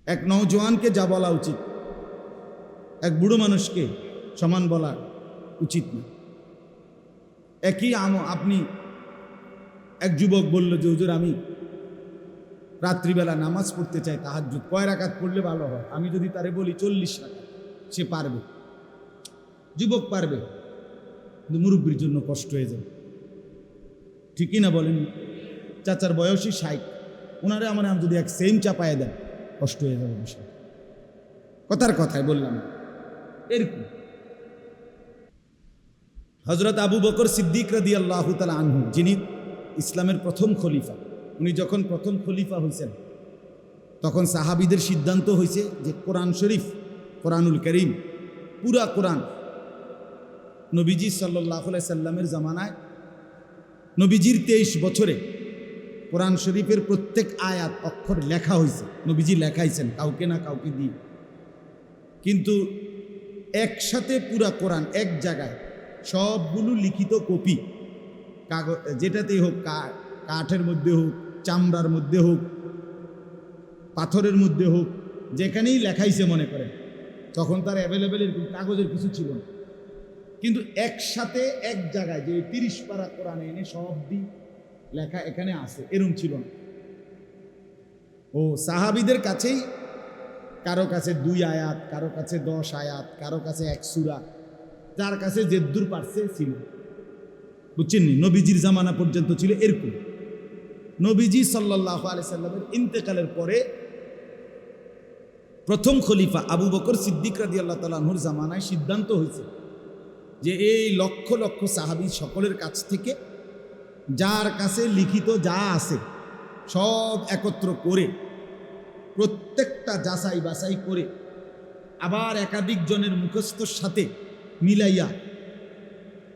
এক নওজোয়ানকে যা বলা উচিত এক বুড়ো মানুষকে সমান বলা উচিত না। একই আপনি এক যুবক বলল যে হুজুর আমি রাত্রিবেলা নামাজ পড়তে চাই, তাহাজ্জুদ কয় রাকাত পড়লে ভালো হয়? আমি যদি তারে বলি 40 রাকাত, সে পারবে, যুবক পারবে, কিন্তু মুরব্বীর জন্য কষ্ট হয়ে যাবে। ঠিকই না বলেন? চাচার বয়সই 60, ওনারে আমার যদি এক সেম চাপায় দেন কষ্ট হয়ে যাবে বিষয়। কথার কথায় বললাম এরকম। হযরত আবু বকর সিদ্দিক রাদিয়াল্লাহু তাআলা আনহু, যিনি ইসলামের প্রথম খলিফা, উনি যখন প্রথম খলিফা হয়েছেন তখন সাহাবীদের সিদ্ধান্ত হয়েছে যে কোরআন শরীফ, কোরআনুল কারীম, পুরা কোরআন নবীজি সাল্লাল্লাহু আলাইহি সাল্লামের জামানায়, নবীজির 23 বছরে কোরআন শরীফের প্রত্যেক আয়াত অক্ষর লেখা হয়েছে, নবীজি লেখাইছেন কাউকে না কাউকে দিয়ে। কিন্তু একসাথে পুরা কোরআন এক জায়গায় সবগুলো লিখিত কপি, কাগজ যেটাতেই হোক, কাঠের মধ্যে হোক, চামড়ার মধ্যে হোক, পাথরের মধ্যে হোক, যেখানেই লেখাইছে মনে করেন, তখন তার অ্যাভেলেবেল এরকম কাগজের কিছু ছিল না। কিন্তু একসাথে এক জায়গায় যে 30 পারা কোরআনে এনে সব দিন লেখা এখানে আছে, এরকম ছিল না। ও সাহাবীদের কাছেই কারো কাছে 2 আয়াত, কারো কাছে 10 আয়াত, কারো কাছে 1 সূরা, যার কাছে যেদ্দুর পারছে ছিল। বুঝছেন নি? নবীজির জামানা পর্যন্ত ছিল এরকম। নবীজি সাল্লাল্লাহু আলাইহি সাল্লামের ইন্তেকালের পরে প্রথম খলিফা আবু বকর সিদ্দিক রাদিয়াল্লাহু তাআলা আনহুর জামানায় সিদ্ধান্ত হয়েছে যে এই লক্ষ লক্ষ সাহাবী সকলের কাছ থেকে যার কাছে লিখিত যা আছে সব একত্র করে, প্রত্যেকটা যাচাই বাছাই করে, আবার একাধিক জনের মুখস্থর সাথে মিলাইয়া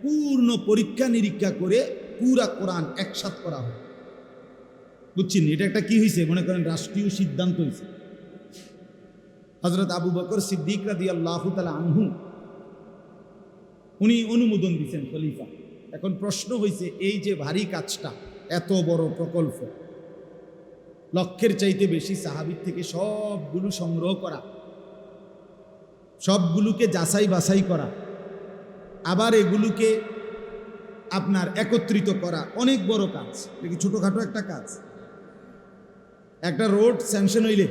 পূর্ণ পরীক্ষা নিরীক্ষা করে পুরা কোরআন একসাথ করা হয়। বুঝছেন? এটা একটা কি হয়েছে মনে করেন, রাষ্ট্রীয় সিদ্ধান্ত হয়েছে। হযরত আবু বকর সিদ্দিক রাদিয়াল্লাহু তাআলা আনহু উনি অনুমোদন দিয়েছেন খলিফা। এখন প্রশ্ন হয়েছে, এই যে ভারী কাজটা, এত বড় প্রকল্প, লক্ষের চাইতে বেশি সাহাবীর থেকে সবগুলো সংগ্রহ করা, সবগুলোকে যাচাই বাছাই করা, আবার এগুলোকে আপনার একত্রিত করা, অনেক বড় কাজ। এটা কি ছোটোখাটো একটা কাজ? একটা রোড স্যাংশন হইলে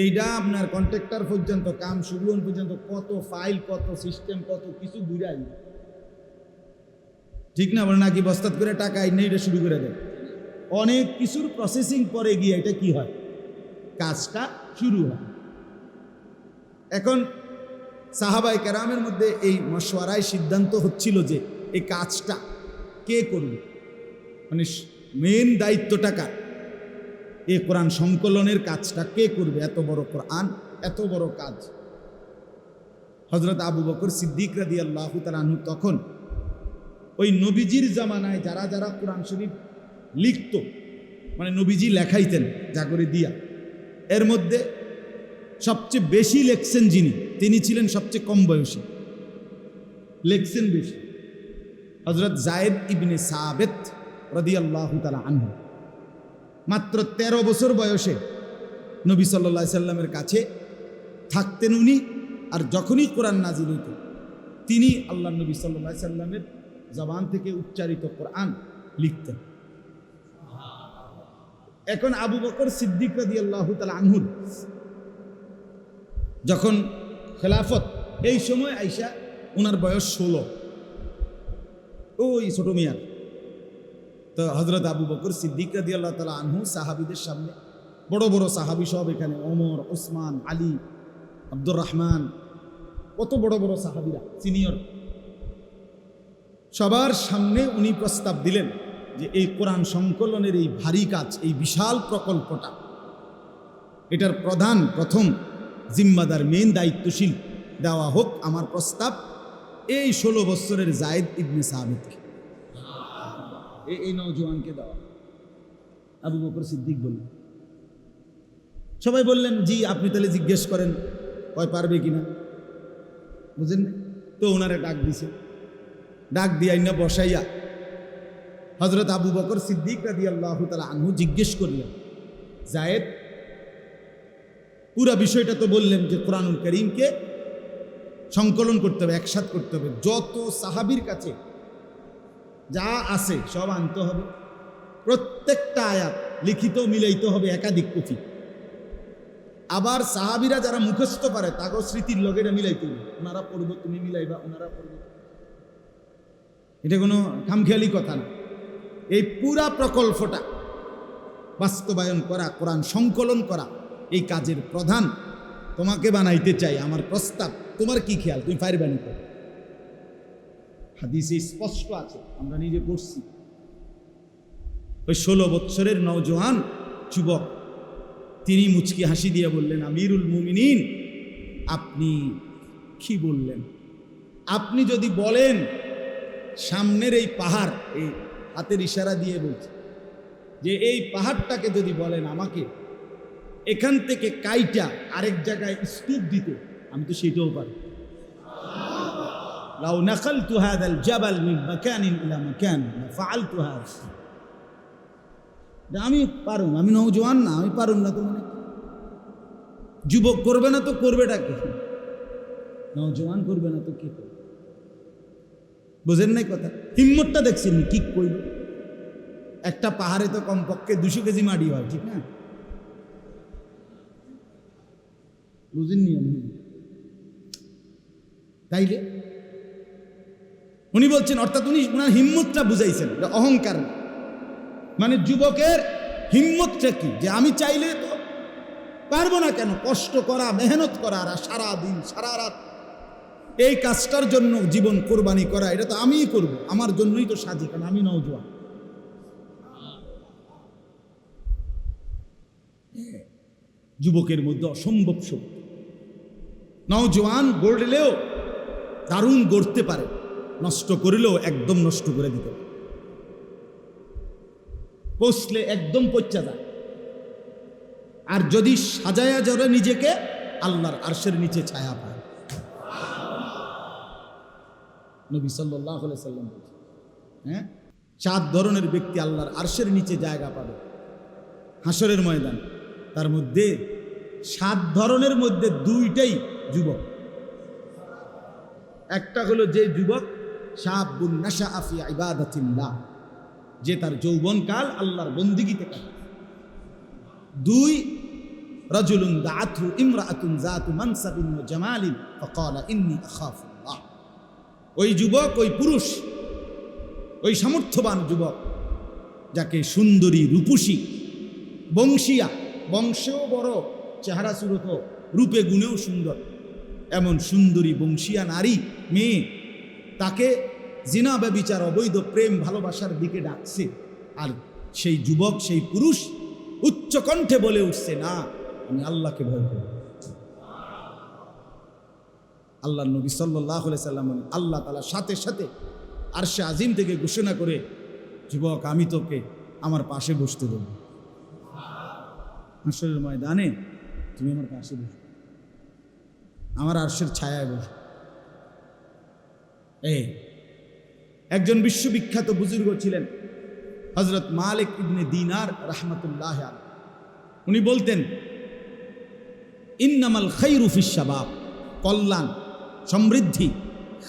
এইটা আপনার কন্ট্রাক্টর পর্যন্ত, কাম শুরু পর্যন্ত কত ফাইল, কত সিস্টেম, কত কিছু ঘুরাই, ঠিক না? বলে নাকি বস্তাত করে টাকা আইনে এটা শুরু করে দেয়। অনেক কিছুর প্রসেসিং পরে গিয়ে এটা কি হয়, কাজটা শুরু হয়। এখন সাহাবায়ে কেরামের মধ্যে এই মশওয়ারায় সিদ্ধান্ত হচ্ছিল যে এই কাজটা কে করবে, মানে মেন দায়িত্বটা কার, এই কোরআন সংকলনের কাজটা কে করবে? এত বড় কোরআন, এত বড় কাজ। হযরত আবু বকর সিদ্দিক রাদিয়াল্লাহু তাআলা আনহু তখন ওই নবীজির জামানায় যারা যারা কোরআন শরীফ লিখত, মানে নবীজি লেখাইতেন যা করে দিয়া, এর মধ্যে সবচেয়ে বেশি লেখছেন যিনি, তিনি ছিলেন সবচেয়ে কম বয়সী, লেখছেন বেশি, হযরত যায়েদ ইবনে সাবিত রাদিয়াল্লাহু তাআলা আনহু। মাত্র 13 বছর বয়সে নবী সাল্লাল্লাহু আলাইহি সাল্লামের কাছে থাকতেন উনি, আর যখনই কোরআন নাজিল হইত তিনি আল্লাহ নবী সাল্লাল্লাহু আলাইহি সাল্লামের জবান থেকে উচ্চারিত কোরআন লিখতেন। এখন আবু বকর সিদ্দিক রাদিয়াল্লাহু তাআলা আনহুর যখন খেলাফত, এই সময় আইসা ওনার বয়স 16, ওই ছোট মিয়ার। তো হযরত আবু বকর সিদ্দিক রাদিয়াল্লাহু তাআলা আনহু সাহাবীদের সামনে, বড় বড় সাহাবী সব এখানে, ওমর, ওসমান, আলী, আব্দুর রহমান, কত বড় বড় সাহাবীরা সিনিয়র, সবার সামনে উনি প্রস্তাব দিলেন যে এই কোরআন সংকলনের এই ভারী কাজ, এই বিশাল প্রকল্পটা, এটার প্রথম জিম্মাদার, মেন দায়িত্বশীল দেওয়া হোক, আমার প্রস্তাব এই 16 বছরের যায়েদ ইবনে সাবিতকে, এই নওজোয়ানকে দেওয়া। আবু বকর সিদ্দিক বললেন, সবাই বললেন জি, আপনি তাহলে জিজ্ঞেস করেন কয় পারবে কিনা, বুঝেন না? তো ওনারে ডাক দিছে, ডাক দিয়ে আইনা বসাইয়া হযরত আবু বকর সিদ্দিক রাদিয়াল্লাহু তাআলা আনহু জিজ্ঞেস করলেন, যায়েদ পুরা বিষয়টা তো বললেন যে কোরআনুল কারীমকে সংকলন করতে হবে, একসাথ করতে হবে। যত সাহাবীর কাছে যা আছে সব আনতে হবে, প্রত্যেকটা আয়াত লিখিত মিলাইতে হবে, একাধিক কপি। আবার সাহাবীরা যারা মুখস্থ পারে তাকেও স্মৃতির লগে এটা মিলাইতে হবে, ওনারা পড়বো তুমি মিলাইবা, ওনারা পড়বো। এটা কোনো খামখেয়ালি কথা না। এই পুরা প্রকল্পটা বাস্তবায়ন করা, কোরআন সংকলন করা, এই কাজের প্রধান তোমাকে বানাইতে চাই। আমার প্রস্তাব, তোমার কি খেয়াল, তুমি পারবে না? হাদিসে স্পষ্ট আছে, আমরা নিজে পড়ছি। ওই 16 বৎসরের নওজোয়ান যুবক, তিনি মুচকি হাসি দিয়ে বললেন, আমিরুল মুমিনিন, আপনি কি বললেন? আপনি যদি বলেন সামনের এই পাহাড়, এই হাতের ইশারা দিয়ে বলছে যে এই পাহাড়টাকে যদি বলেন আমাকে এখান থেকে কাইটা আরেক জায়গায় স্তূপ দিতে, আমি তো সেটাও পারি। লাউ নাকালতু হাযাল জাবাল মিন মাকানিন ইলা মাকান ফাআলতু হাযা। আমি পারুম, আমি নওজোয়ান না, আমি পারুম না তো মানে যুবক করবে না তো করবেটা কে? নওজোয়ান করবে না তো কে করবে? বুঝেন নাই কথা? হিম্মতটা দেখছেন কি কইল? একটা পাহাড়ে তো কমপক্ষে 200 কেজি মাটি হয়, ঠিক না? বুঝেননি? তাইলে উনি বলছেন, অর্থাৎ উনি ওনার হিম্মতটা বুঝাইছেন, অহংকার না। মানে যুবকের হিম্মতটা কি, যে আমি চাইলে তো পারবো না কেন? কষ্ট করা, মেহনত করা, আর সারা দিন সারা রাত এই কাজটার জন্য জীবন কোরবানি করা, এটা তো আমিই করব, আমার জন্যই তো সাজি, কারণ আমি নওজোয়ান। যুবকের মধ্যে অসম্ভব শক্তি। নওজোয়ান গড়লেও দারুণ গড়তে পারে, নষ্ট করিলেও একদম নষ্ট করে দিতে পারে। পৌঁছলে একদম পচা যায়। আর যদি সাজায়া জড়ে নিজেকে, আল্লাহর আরশের নিচে ছায়া পায়। নবী সাল্লাল্লাহু আলাইহি সাল্লাম বলেছেন, হ্যাঁ, 7 ধরনের ব্যক্তি আল্লাহর আরশের নিচে জায়গা পাবে হাসরের ময়দান। তার মধ্যে 7 ধরনের মধ্যে 2টাই যুবক। একটা হলো যে যুবক শাবুন নাশাআ ফি ইবাদাতিল্লাহ, যে তার যৌবনকাল আল্লাহর বন্দেগীতে কাটায়। 2 রাজুলুন দাআতহু ইমরাআতুন যাতু মানসাবিন ওয়া জামালিন ফাকালা ইন্নী আখাফুল্লাহ। ওই যুবক, ওই পুরুষ, ওই সামর্থ্যবান যুবক যাকে সুন্দরী, রূপসী, বংশিয়া, বংশেও বড়, চেহারা সুরত, রূপে গুণেও সুন্দর, এমন সুন্দরী বংশিয়া নারী মেয়ে তাকে জিনা ব্যভিচার, অবৈধ প্রেম ভালোবাসার দিকে ডাকছে। আর সেই যুবক, সেই পুরুষ উচ্চ কণ্ঠে বলে উঠছে, না, আমি আল্লাহকে ভয় করি। আল্লাহ নবী সাল্লাল্লাহু আলাইহি সাল্লাম বলেন, আল্লাহ তাআলা সাথে সাথে আরশে আজিম থেকে ঘোষণা করে, যুবক, আমি তোকে আমার পাশে বসতে দেব। হাসরের ময়দানে তুমি আমার পাশে বসো, আমার আরশের ছায়ায় বসো। একজন বিশ্ববিখ্যাত বুজুর্গ ছিলেন হযরত মালিক ইবনে দিনার রাহমাতুল্লাহ আলাইহি। উনি বলতেন, ইন্নামাল খায়রু ফিশ শাবাব, কল্যাণ, সমৃদ্ধি,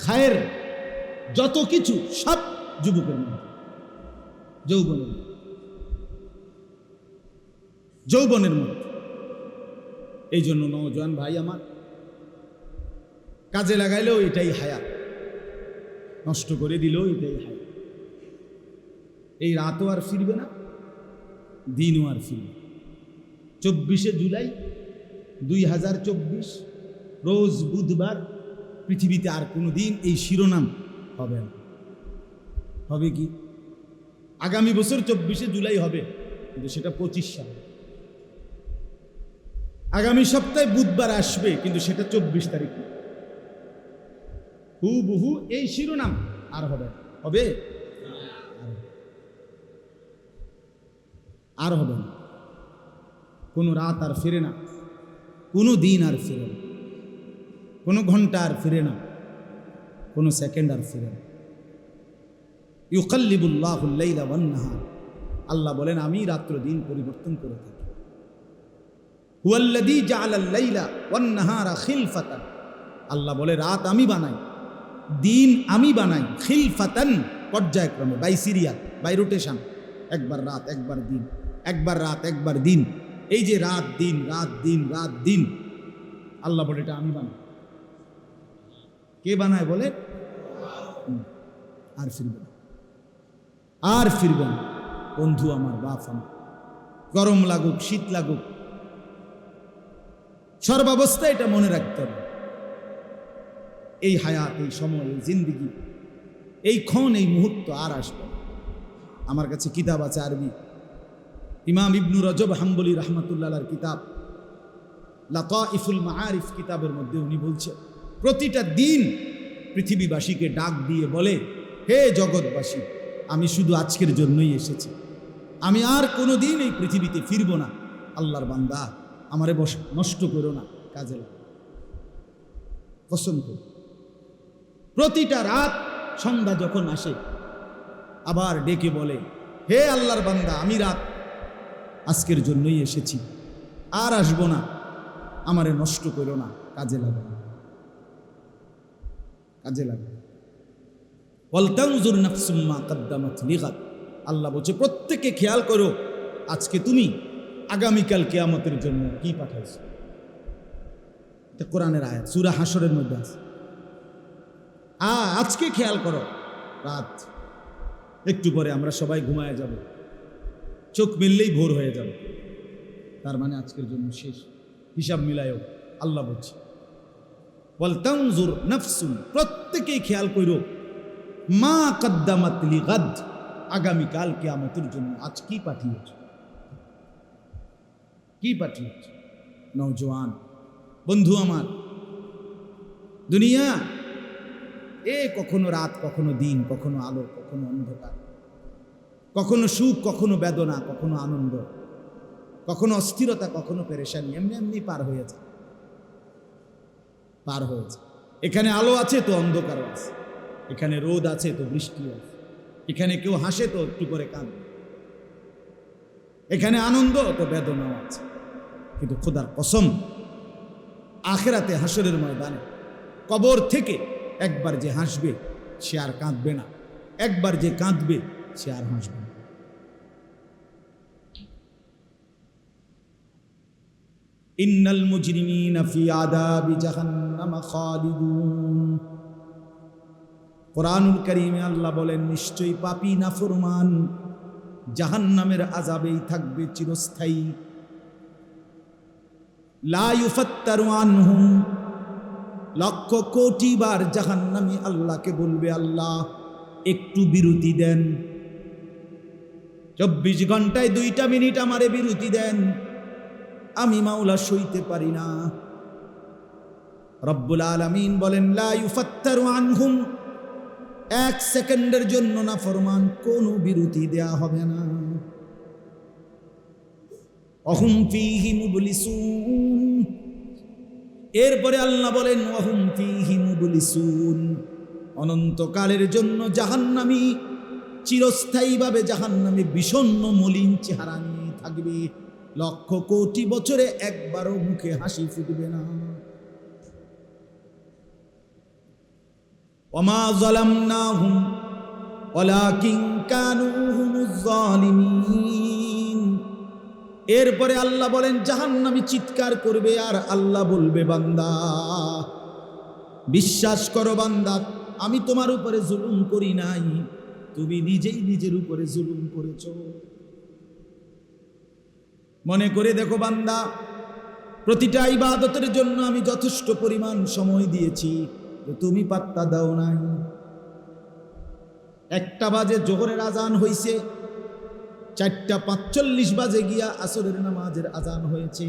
খায়ের যত কিছু সব যুবকের মধ্যে, যৌবনের মধ্যে। এই জন্য নওজোয়ান ভাই আমার, কাজে লাগাইলেও এটাই হায়াত, নষ্ট করে দিলেও এটাই হায়াত। এই রাতও আর ফিরবে না, দিনও আর ফিরবে। 24শে জুলাই 2024 রোজ বুধবার, পৃথিবীতে আর কোনো দিন এই শিরোনাম হবে না। হবে কি? আগামী বছর 24শে জুলাই হবে, কিন্তু সেটা 25 সাল। আগামী সপ্তাহে বুধবার আসবে, কিন্তু সেটা 24 তারিখ। হুবহু এই শিরোনাম আর হবে হবে আর হবে না। কোনো রাত আর ফিরে না, কোনো দিন আর ফিরে না, কোনো ঘন্টা আর ফিরে না, কোনো সেকেন্ড আর ফিরে না। ইউকাল্লিবুল্লাহুল লাইলা ওয়ান নাহার, আল্লাহ বলেন, আমি রাত্র দিন পরিবর্তন করে থাকি। হুয়াল্লাযী জাআলাল লাইলা ওয়ান নাহারা খিলফাতান, আল্লাহ বলে রাত আমি বানাই, দিন আমি বানাই, খিলফাতান পর্যায়ক্রমে, বাই সিরিয়াল, বাই রোটেশন, একবার রাত একবার দিন, একবার রাত একবার দিন। এই যে রাত দিন রাত দিন রাত দিন, আল্লাহ বলে এটা আমি বানাই। কে বানায় বলে? আর ফিরবে না, আর ফিরবে না। বন্ধু আমার, বাপ আমার, গরম লাগুক শীত লাগুক, সর্বাবস্থায় এটা মনে রাখতে হবে। এই হায়াত, এই সময়, এই জিন্দিগি, এই ক্ষণ, এই মুহূর্ত আর আসবে না। আমার কাছে কিতাব আছে আরবি, ইমাম ইবনু রজব হাম্বলি রহমাতুল্লাহর কিতাব লাতাইফুল মাআরিফ কিতাবের মধ্যে উনি বলছেন, প্রতিটা দিন পৃথিবীবাসীকে ডাক দিয়ে বলে, হে জগৎবাসী, আমি শুধু আজকের জন্যই এসেছি, আমি আর কোনো দিন এই পৃথিবীতে ফিরব না। আল্লাহর বান্দা, আমারে নষ্ট করো না, কাজে লাগো, কসম করো। প্রতিটা রাত সন্ধ্যা যখন আসে আবার ডেকে বলে, হে আল্লাহর বান্দা, আমি রাত আজকের জন্যই এসেছি, আর আসবো না, আমারে নষ্ট করো না, কাজে লাগো, কাজে লাগো। ওয়ালতানজুর নাফসুম মা কদ্দামাত লিগাদ, আল্লাহ বলছে প্রত্যেকে খেয়াল করো আজকে তুমি আগামীকাল কিয়ামতের জন্য কি পাঠাইছো। এটা কোরআনের আয়াত, সূরা হাশরের মধ্যে আছে। আজকে খেয়াল করো, রাত একটু পরে আমরা সবাই ঘুমায় যাব, চোখ মেললেই ভোর হয়ে যাবে, তার মানে আজকের জন্য শেষ, হিসাব মিলায়ও। আল্লাহ বলছে ওয়ালতানজুর নাফসুন, প্রত্যেকেই খেয়াল করো, মা কদ্দামাত লিগাদ, আগামীকাল কিয়ামতের জন্য আজ কি পাঠিয়েছ, কি পাঠিয়েছ। নওজোয়ান বন্ধু আমার, দুনিয়া কখনো রাত, কখনো দিন, কখনো আলো, কখনো অন্ধকার, কখনো সুখ, কখনো বেদনা, কখনো আনন্দ, কখনো অস্থিরতা, কখনো পেরেশানি, এমনি এমনি পার হয়েছে, পার হয়েছে। এখানে আলো আছে তো অন্ধকারও আছে, এখানে রোদ আছে তো বৃষ্টিও আছে, এখানে কেউ হাসে তো একটু করে কাঁদে, এখানে আনন্দ তো বেদনাও আছে। কিন্তু খোদার কসম, আখিরাতে হাসরের ময়দানে কবর থেকে একবার যে হাসবে সে আর কাঁদবে না, একবার যে কাঁদবে সে আর হাসবে না। ইন্নাল মুজরিমিনা ফি আযাবি জাহান্নাম খালিদুন, কোরআনুল কারীমে আল্লাহ বলেন, নিশ্চয়ই পাপী নাফরমান জাহান্নামের আযাবেই থাকবে চিরস্থায়ী। লা ইউফাত্তারু আনহুম, লক্ষ কোটি বার জাহান্নামী আল্লাহকে বলবে, আল্লাহ একটু বিরতি দেন, 24 ঘন্টায় 2টা মিনিট আমারে বিরতি দেন, আমি মাওলা সইতে পারি না। রব্বুল আলামিন বলেন, লা ইউফাত্তারু আনহুম, 1 সেকেন্ডের জন্য না ফরমান কোনো বিরতি দেয়া হবে না। অহুম ফীহি মুবলিসুন, এরপরে আল্লাহ বলেন, ওয়াহুম ফীহি মুবলিসুন, অনন্তকালের জন্য জাহান্নামী চিরস্থায়ীভাবে জাহান্নামে বিষণ্ণ মলিন চেহারা নিয়ে থাকবে, লক্ষ কোটি বছরে একবারও মুখে হাসি ফুটবে না। ওমা যালামনাহুম ওয়ালাকিন কানু হুমুজ যালিমিন, এরপরে আল্লাহ বলেন, জাহান্নামী চিৎকার করবে আর আল্লাহ বলবে, বান্দা বিশ্বাস করো বান্দা, আমি তোমার উপরে জুলুম করি নাই, তুমি নিজেই নিজের উপরে জুলুম করেছো। মনে করে দেখো বান্দা, প্রতিটা ইবাদতের জন্য আমি যথেষ্ট পরিমাণ সময় দিয়েছি, তুমি পাত্তা দাও নাই। 1টা বাজে জোহরের আজান হইছে, 4:45 বাজে গিয়া আসরের নামাজের আজান হয়েছে,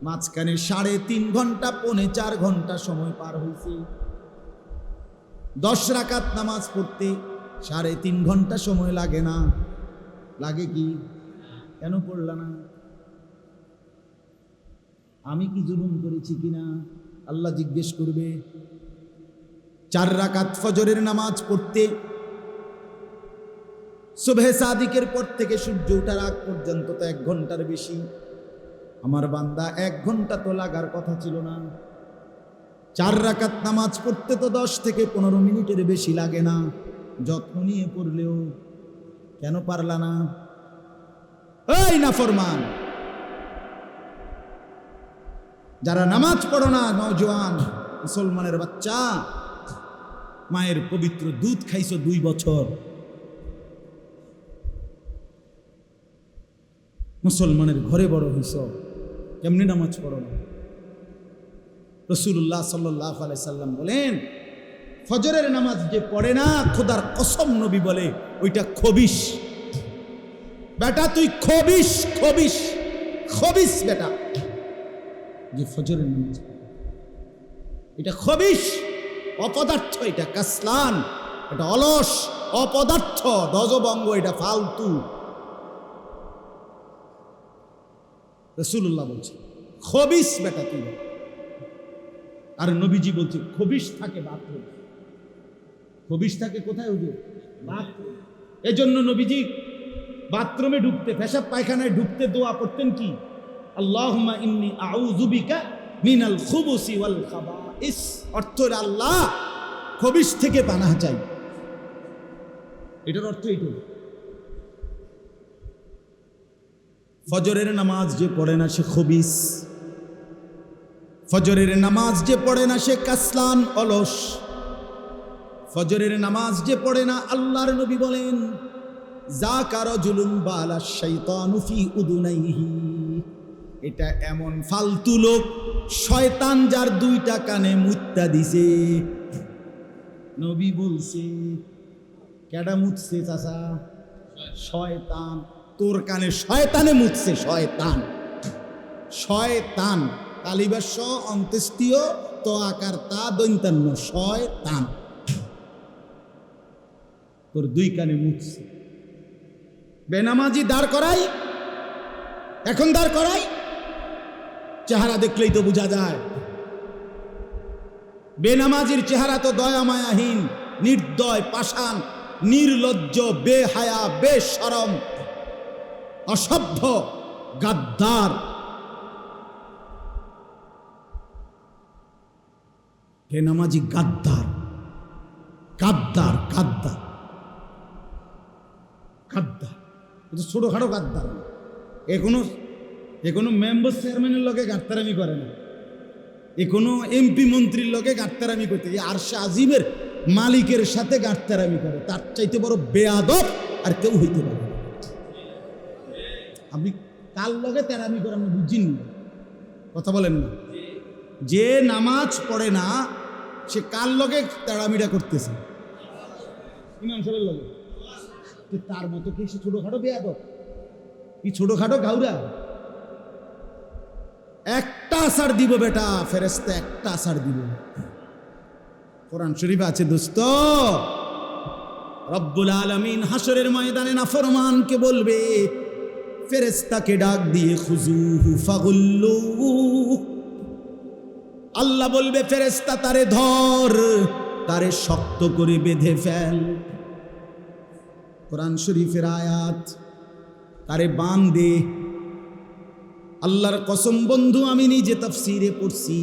মাঝখানে 3.5 ঘন্টা, 4.25 ঘন্টা সময় পার হয়েছে। 10 রাকাত নামাজ পড়তে 3.5 ঘন্টা সময় লাগে না? লাগে কি? কেন পড়লা না? আমি কি জুলুম করেছি কিনা আল্লাহ জিজ্ঞেস করবে। 4 রাকাত ফজরের নামাজ পড়তে সুবহে সাদিকের পর থেকে সূর্য ওঠার আগ পর্যন্ত তো 1 ঘন্টার বেশি, আমার বান্দা 1 ঘন্টা তো লাগার কথা ছিল না, 4 রাকাত নামাজ পড়তে তো 10 থেকে 15 মিনিটের বেশি লাগে না। যত্ন নিয়ে পড়লেও কেন পারলা না? এই নাফরমান, যারা নামাজ পড়ো না, নওজোয়ান মুসলমানের বাচ্চা, মায়ের পবিত্র দুধ খাইছো 2 বছর, মুসলমানের ঘরে বড় হইছ, কেমনি নামাজ পড়ো না? রাসূলুল্লাহ সাল্লাল্লাহু আলাইহি সাল্লাম বলেন, ফজরের নামাজ যে পড়ে না, খোদার কসম নবী বলে ওইটা খবিশ। বেটা তুই খবিশ, খবিশ, খবিশ বেটা, যে ফজরের নামাজ এটা খবিশ, অপদার্থ, এটা কাসলান, এটা অলস, অপদার্থ, দজবঙ্গ, এটা ফালতু। রাসূলুল্লাহ বলছে খবিশ বেটা তুই। আর নবীজি বলছে খবিশ থাকে বাথরুম। খবিশ থাকে কোথায়? বাথরুম। এজন্য নবীজি বাথরুমে ঢুকতে, পেশাব পায়খানায় ঢুকতে দোয়া করতেন কি? আল্লাহুম্মা ইন্নী আউযু বিকা মিনাল খুবুসি ওয়াল খাবাইস। অর্থ আল্লাহ খবিশ থেকে পানাহ চাই, এটার অর্থ এইটাই। ফজরের নামাজ যে পড়ে না সে খবিশ, ফজরের নামাজ যে পড়ে না সে কাসলান, অলস। ফজরের নামাজ যে পড়ে না, আল্লাহর নবী বলেন যাকা রাজুলুন বালা শাইতানু ফি উদুনাইহি, এটা এমন ফালতু লোক, শয়তান যার 2টা কানে মুত্তা দিছে। নবী বলছে কেডা মুতছে চাচা? শয়তান। তোর কানে শয়তানে মুতছে, শয়তান, শয়তান। কালিবাস্য অন্ত্যেষ্টিয় তো আকার তা দৈন্তান্ন, শয়তান তোর 2 কানে মুতছে। বেনামাজি দাঁড় করাই, এখন দাঁড় করাই, চেহারা দেখলেই তো বোঝা যায়। বেনামাজির চেহারা তো দয়া মায়াহীন, নির্দয়, পাষাণ, নির্লজ্জ, বেহায়া, বেশরম, অসভ্য, গাদ্দার। বেনামাজি গাদ্দার, গাদ্দার, গাদ্দার, গাদ্দার। ছোটখাটো গাদ্দার। এখনো মেম্বার চেয়ারম্যানের লগে গাদ্দারামি করে না, এখনো এমপি মন্ত্রীর লগে গাদ্দারামি করতে, আরশে আজিমের মালিকের সাথে গাদ্দারামি করে। তার চাইতে বড় বেয়াদব আর কেউ হইতে পারে না। আপনি কার লগে তেরামি করেন বুঝিনি, কথা বলেন না। যে নামাজ পড়ে না সে কার লগে তেরামিটা করতেছে? ইমাম সাহেবের লগে। তার মতো কি সে ছোটখাটো বেয়াদব? কি ছোটখাটো গাউরা? একটা আসার দিব বেটা, ফেরেশতা একটা আসার দিব। কোরআন শরীফে আছে দোস্ত, রব্বুল আলামিন হাসরের ময়দানে নাফরমানকে বলবে, ফেরেশতাকে ডাক দিয়ে খুজুহু ফাগুল্লুহু, আল্লাহ বলবে ফেরেশতা তারে ধর, তারে শক্ত করে বেঁধে ফেল। কোরআন শরীফের আয়াত, তারে বাঁধে। আল্লাহর কসম বন্ধু, আমি নিজে তাফসীরে পড়ছি।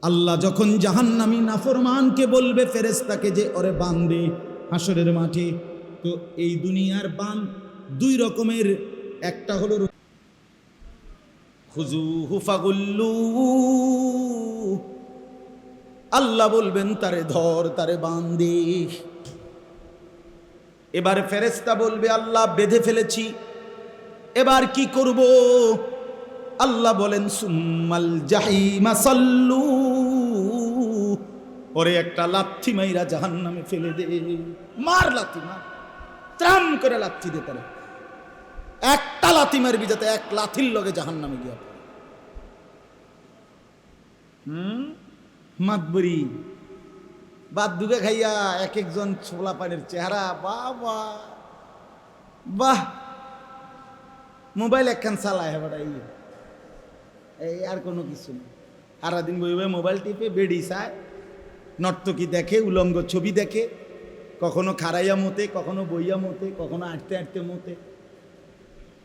আল্লাহ যখন জাহান্নামী নাফরমানকে বলবে ফেরেশতাকে যে ওরে বাঁধে হাসরের মাঠে, তো এই দুনিয়ার বান 2 রকমের। একটা হলো খুজুহু ফাগুল্লুহু, আল্লাহ বলবেন তারে ধর, তারে বাঁধে। এবার ফেরেশতা বলবে আল্লাহ বেঁধে ফেলেছি, এবার কি করব? আল্লাহ বলেন সুম্মাল জাহিমা সাল্লু, ওরে একটা লাথি মাইরা জাহান্নামে ফেলে দে। মার লাথি, মার, ত্রাম করে লাথি দে তারে। একটা লাথি মারবি যাতে 1 লাথির লগে জাহান্নামে গিয়া পড়ে। মাতবরি বাদ দুগে খাইয়া এক একজন ছোলা পানের চেহারা, বাবা বাহ, মোবাইল একখান চালায় হেবাটা, এই আর কোনো কিছু না। সারাদিন বই বই মোবাইল টিপে, বেড়ি চায়, নর্তকী দেখে, উলঙ্গ ছবি দেখে, কখনো খাড়াইয়া মতে, কখনো বইয়া মতে, কখনো আটতে আটতে মতে।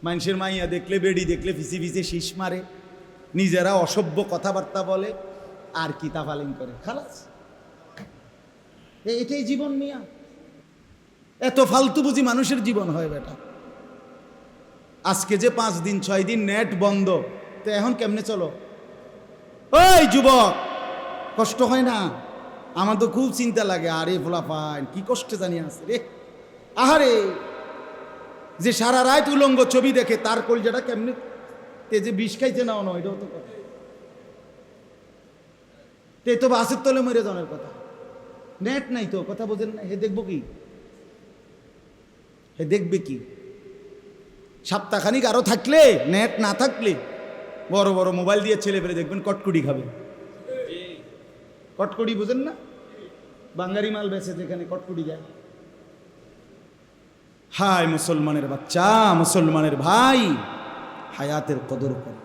মানুষের মাইয়া দেখলে, বেড়ি দেখলে ফিসি ফিসে শীষ মারে, নিজেরা অসভ্য কথাবার্তা বলে, আর কি তাফালিং করে, খালাস। এটাই জীবন মিয়া। এত ফালতু বুঝি মানুষের জীবন হয় বেটা। আজকে যে 5 দিন 6 দিন নেট বন্ধ, তো এখন কেমনে চলো? ওই যুবক, কষ্ট হয় না? আমার তো খুব চিন্তা লাগে। আরে ফোলাফাইন কি কষ্টে জানি আছে রে। আহারে, যে সারা রাত উলঙ্গ ছবি দেখে তার কলজাটা কেমনে তেজে বিষ খাইছে না, এটাও তো কথা। তে তো বাসের তলে মরে যাওয়ার কথা। নেট নাই তো, কথা বোঝেন না। হে দেখবো কি? হে দেখবে কি? সপ্তাহখানিক আরো থাকলে, নেট না থাকলে বড় বড় মোবাইল দিয়ে ছেলে ফেলে দেখবেন কটকুটি খাবে। কটকুটি বুঝেন না? বাঙ্গারি মাল বেছে যেখানে কটকুটি যায়। হায় মুসলমানের বাচ্চা, মুসলমানের ভাই, হায়াতের কদর করে।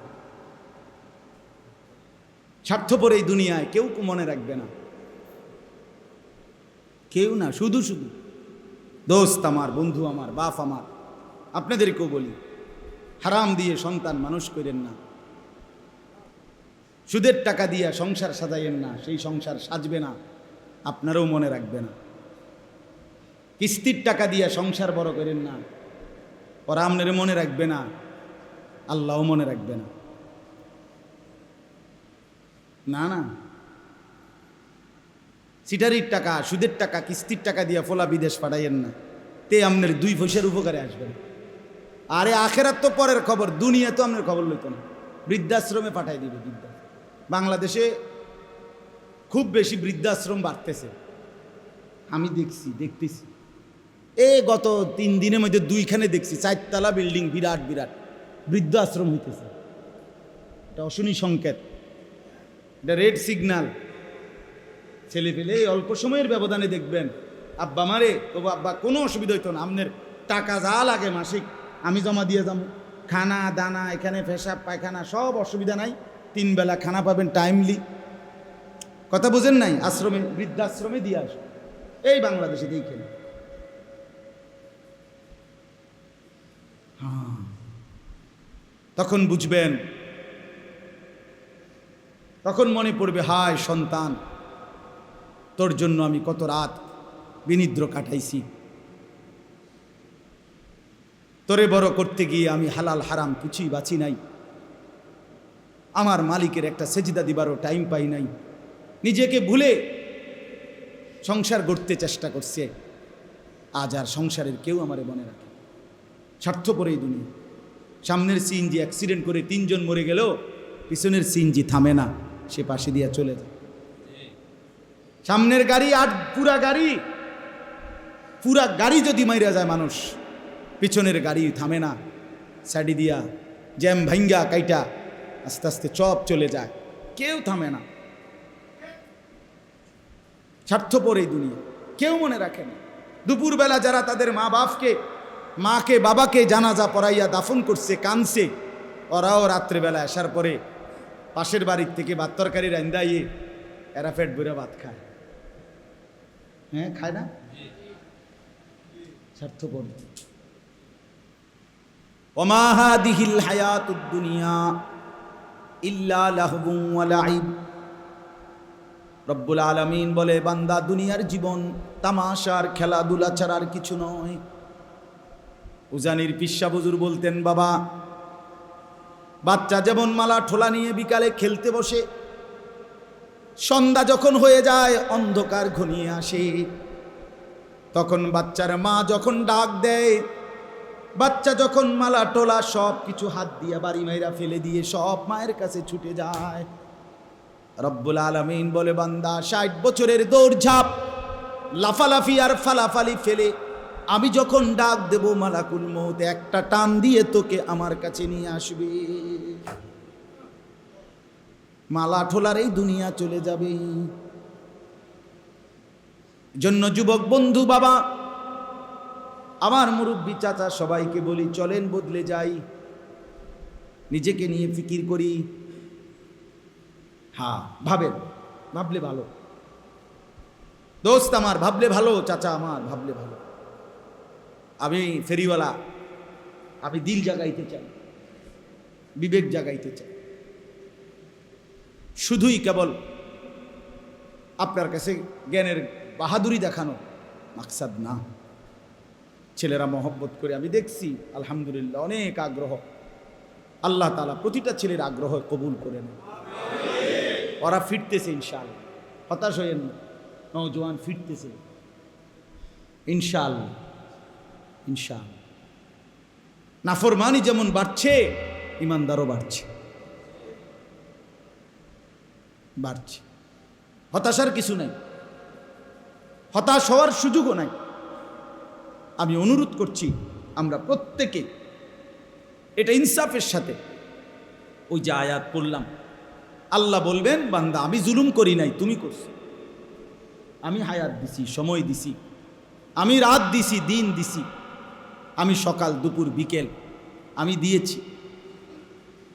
স্বার্থপর এই দুনিয়ায় কেউ মনে রাখবে না, কেউ না। শুধু শুধু দোস্ত আমার, বন্ধু আমার, বাপ আমার, আপনাদেরকেও বলি, হারাম দিয়ে সন্তান মানুষ করেন না। সুদের টাকা দিয়ে সংসার সাজাইয়েন না, সেই সংসার সাজবে না, আপনারাও মনে রাখবে না। কিস্তির টাকা দিয়ে সংসার বড় করেন না, ওরা আপনারে মনে রাখবে না, আল্লাহও মনে রাখবে না। না না, সিটারির টাকা, সুদের টাকা, কিস্তির টাকা দিয়ে ফোলা বিদেশ পাঠাইয়েন না, তে আপনার 2 পয়সার উপকারে আসবেন। আরে আখেরাত তো পরের খবর, দুনিয়া তো আপনার খবর লইত না। বৃদ্ধাশ্রমে পাঠাই দিবে। বাংলাদেশে খুব বেশি বৃদ্ধাশ্রম বাড়তেছে, আমি দেখতেছি। গত 3 দিনের মধ্যে 2খানে দেখছি, 4 তলা বিল্ডিং, বিরাট বিরাট বৃদ্ধাশ্রম হইতেছে। এটা অশনি সংকেত, এটা রেড সিগন্যাল। ছেলে পেলে অল্প সময়ের ব্যবধানে দেখবেন, আব্বা মারে, তবু আব্বা কোনো অসুবিধা হইতো না, আপনার টাকা যা লাগে মাসিক আমি জমা দিয়ে যাবো, খানা দানা, এখানে পেশাব পায়খানা সব অসুবিধা নাই, 3 বেলা খানা পাবেন টাইমলি। কথা বোঝেন নাই? আশ্রমে, বৃদ্ধাশ্রমে দিয়ে আসো। এই বাংলাদেশে দেখেন। তখন বুঝবেন, তখন মনে পড়বে, হায় সন্তান, তোর জন্য আমি কত রাত বিনিদ্র কাটাইছি, তোরে বড় করতে গিয়ে আমি হালাল হারাম কিছুই বাঁচি নাই, আমার মালিকের একটা সেজদা দিবারও টাইম পাই নাই, নিজেকে ভুলে সংসার গড়তে চেষ্টা করছে। আজ আর সংসারের কেউ আমারে মনে রাখে। স্বার্থপর এই দুনিয়া। সামনের সিএনজি অ্যাক্সিডেন্ট করে 3 জন মরে গেলেও পিছনের সিএনজি থামে না, সে পাশে দিয়ে চলে যায়। সামনের গাড়ি আর পুরা গাড়ি যদি মাইরা যায় মানুষ, পিছনের গাড়ি থামে না, সাইডি দিয়া জ্যাম ভাঙ্গা কাইটা আস্তে আস্তে চপ চলে যায়, কেউ থামে না। স্বার্থপর এই দুনিয়া, কেউ মনে রাখে না। দুপুরবেলা যারা তাদের মাকে বাবাকে জানাজা পড়াইয়া দাফন করছে, কানছে, ওরাও রাত্রেবেলা আসার পরে পাশের বাড়ির থেকে ভাত তরকারি রান্দাইয়ে এরা পেট ভরে ভাত খায়। হ্যাঁ, খায় না? স্বার্থপর। ওমা হাদিহিল হায়াতুদ দুনিয়া ইল্লা লাহবুন ওয়া লাইব। রব্বুল আলামিন বলে, বান্দা, দুনিয়ার জীবন তামাশার খেলাধুলা ছাড়া আর কিছু নয়। উজানির পিসা হুজুর বলতেন, বাবা, বাচ্চা যেমন মালা ঠোলা নিয়ে বিকালে খেলতে বসে, সন্ধ্যা যখন হয়ে যায়, অন্ধকার ঘনিয়ে আসে, তখন বাচ্চার মা যখন ডাক দেয়, বাচ্চা যখন মালা টোলা সব কিছু হাত দিয়ে বাড়ি মাইরা ফেলে দিয়ে সব মায়ের কাছে ছুটে যায়। রব্বুল আলামিন বলে, বান্দা, 60 বছরের দৌড়ঝাঁপ, লাফালাফি আর ফালাফালি ফেলে আমি যখন ডাক দেব, মালাকুল মউত একটা টান দিয়ে তোকে আমার কাছে নিয়ে আসবে। মালা ঠোলার এই দুনিয়া চলে যাবে। জন্য যুবক বন্ধু, বাবা, আমার মুরব্বী চাচা, সবাইকে বলি, চলেন বদলে যাই, নিজেকে নিয়ে ফিকির করি। হ্যাঁ, ভাবলে ভালো। দোস্ত আমার, ভাবলে ভালো। চাচা আমার, ভাবলে ভালো। আমি ফেরিওয়ালা, আমি দিল জাগাইতে চাই, বিবেক জাগাইতে চাই। শুধুই কেবল আপনার কাছে জ্ঞানের বাহাদুরি দেখানো মাকসাদ না। ছেলেরা মহব্বত করে, আমি দেখছি আলহামদুলিল্লাহ অনেক আগ্রহ। আল্লাহ তাআলা প্রতিটা ছেলের আগ্রহ কবুল করে নেন। ওরা ফিরতেছে ইনশাআল্লাহ, হতাশ হয়েন না, নওজোয়ান ফিরতেছে ইনশাআল্লাহ। ইনশাআল্লাহ নাফরমানি যেমন বাড়ছে, ইমানদারও বাড়ছে। হতাশার কিছু নাই, হতাশ হওয়ার সুযোগও নাই। আমি অনুরোধ করছি আমরা প্রত্যেকে এটা ইনসাফের সাথে, ওই যে আয়াত পড়লাম, আল্লাহ বলবেন বান্দা আমি জুলুম করি নাই, তুমি করছো। আমি হায়াত দিছি, সময় দিছি, আমি রাত দিছি, দিন দিছি, আমি সকাল দুপুর বিকেল আমি দিয়েছি।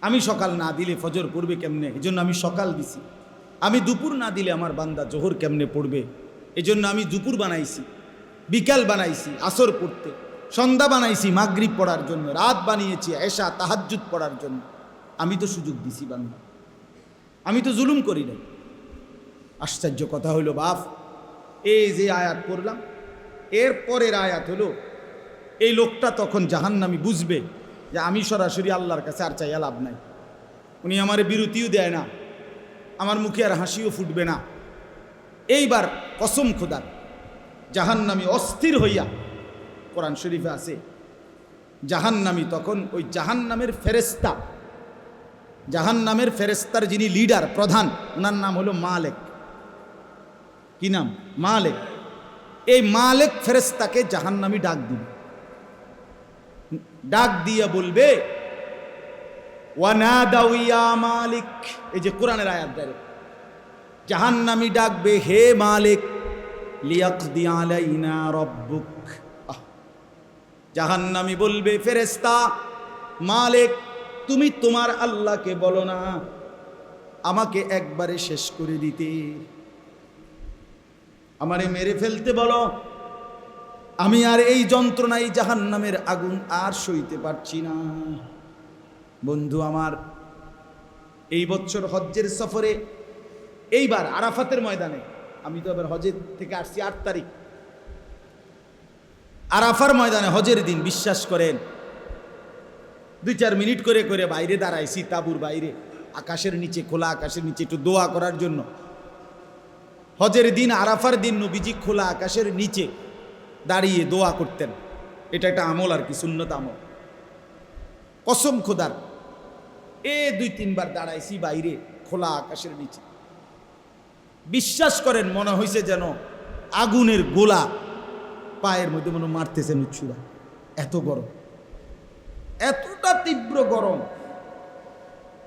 আমি সকাল না দিলে ফজর পড়বে কেমনে, এজন্য আমি সকাল দিছি। আমি দুপুর না দিলে আমার বান্দা জোহর কেমনে পড়বে, এজন্য আমি দুপুর বানাইছি, বিকাল বানাইছি আসর পড়তে, সন্ধ্যা বানাইছি মাগরিব পড়ার জন্য, রাত বানিয়েছি এশা তাহাজ্জুদ পড়ার জন্য। আমি তো সুযোগ দিছি বান্দা, আমি তো জুলুম করি নাই। আশ্চর্য কথা হইল বাপ, এই যে আয়াত পড়লাম, এর পরের আয়াত হলো এই লোকটা তখন জাহান্নামী বুঝবে যে আমি সরাসরি আল্লাহর কাছে আর চাইয়া লাভ নাই। উনি আমারে বিরতিও দেয় না, আমার মুখে আর হাসিও ফুটবে না। এইবার কসম খোদার জাহান্নামী অস্থির হইয়া, কোরআন শরীফে আছে জাহান্নামী তখন ওই জাহান্নামের ফেরেস্তার যিনি লিডার প্রধান, ওনার নাম হলো মালেক। কি নাম? মালেক। এই মালেক ফেরেস্তাকে জাহান্নামী ডাক দিবে, ডাক দিয়া বলবে ওয়ানাদাউ ইয়া মালিক। এই যে কোরআনের আয়াত দ্বারা জাহান্নামী ডাকবে, হে মালিক, লিয়াকদি আলাইনা রাব্বুক। জাহান্নামী বলবে ফেরেশতা মালিক, তুমি তোমার আল্লাহকে বলো না আমাকে একবারে শেষ করে দিতে, আমারে মেরে ফেলতে বলো, আমি আর এই যন্ত্রণায় জাহান্নামের আগুন আর সইতে পারছি না। বন্ধু আমার, এই বছর হজ্জের সফরে, এইবার আরাফাতের ময়দানে, আমি তো এবার হজের থেকে আসছি 8 তারিখ, আরাফার ময়দানে হজের দিন বিশ্বাস করেন 2-4 মিনিট করে করে বাইরে দাঁড়াইছি, তাঁবুর বাইরে, আকাশের নিচে, খোলা আকাশের নিচে একটু দোয়া করার জন্য। হজের দিন, আরাফার দিন নবীজি খোলা আকাশের নিচে দাঁড়িয়ে দোয়া করতেন। এটা একটা আমল আর কি, সুন্নত আমল। কসম খোদার 2-3 বার দাঁড়াইছি বাইরে খোলা আকাশের নিচে, বিশ্বাস করেন মনে হয়েছে যেন আগুনের গোলা পায়ের মধ্যে মনে মারতেছেন উচ্ছুরা, এত গরম, এতটা তীব্র গরম।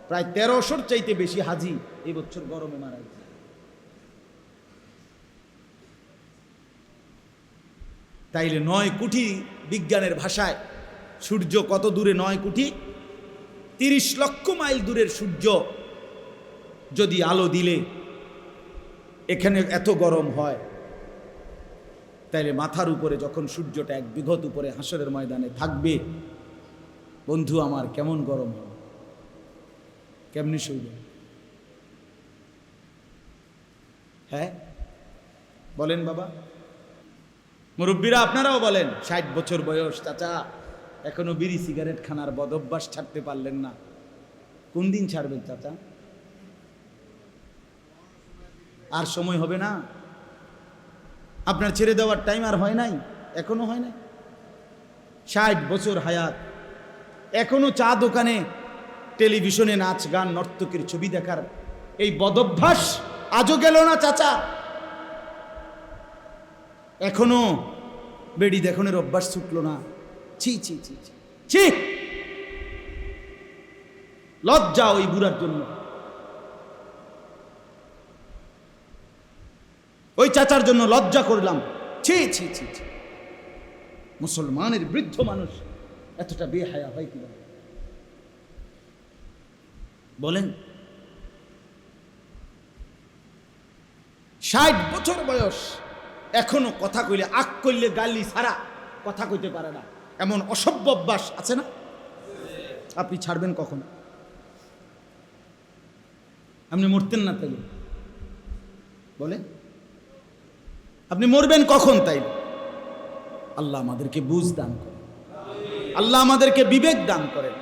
প্রায় 1300-র চাইতে বেশি হাজি এই বছর গরমে মারা গেছে। তাইলে 9 কোটি, বিজ্ঞানের ভাষায় সূর্য কত দূরে? 9 কোটি 30 লক্ষ মাইল দূরের সূর্য যদি আলো দিলে এখানে এত গরম হয়, তাইলে মাথার উপরে যখন সূর্যটা 1 বিঘত উপরে হাসরের ময়দানে থাকবে, বন্ধু আমার কেমন গরম হবে, কেমনি সইবে? হ্যাঁ বলেন বাবা, মুরব্বীরা আপনারাও বলেন। 60 বছর বয়স, চাচা এখনো বিড়ি সিগারেট খানার বদভ্যাস ছাড়তে পারলেন না, কোন দিন ছাড়বেন চাচা? আর সময় হবে না, আপনার ছেড়ে দেওয়ার টাইম আর হয় নাই, এখনো হয় নাই। 60 বছর হায়াত, এখনো চা দোকানে, টেলিভিশনে নাচ গান, নর্তকীর ছবি দেখার এই বদভ্যাস আজও গেল না চাচা। এখনো বেড়ি দেখনের অভ্যাস ছুটলো না। ছি ছি ছি ছি ছি, লজ্জা ওই বুড়ার জন্য। ওই চাচার জন্য লজ্জা করলাম। ছি ছি ছি ছি, মুসলমানের বৃদ্ধ মানুষ এতটা বেহায়া হয় কিনা বলেন? 60 বছর বয়স, এখনো কথা কইলে, আক কইলে গালি ছাড়া কথা কইতে পারে না, এমন অসভ্য অভ্যাস আছে না? আপনি ছাড়বেন কখন? আপনি মরতেন না তাইলে? বলে আপনি মরবেন কখন তাই? আল্লাহ আমাদেরকে বুঝ দান করেন, আল্লাহ আমাদেরকে বিবেক দান করেন।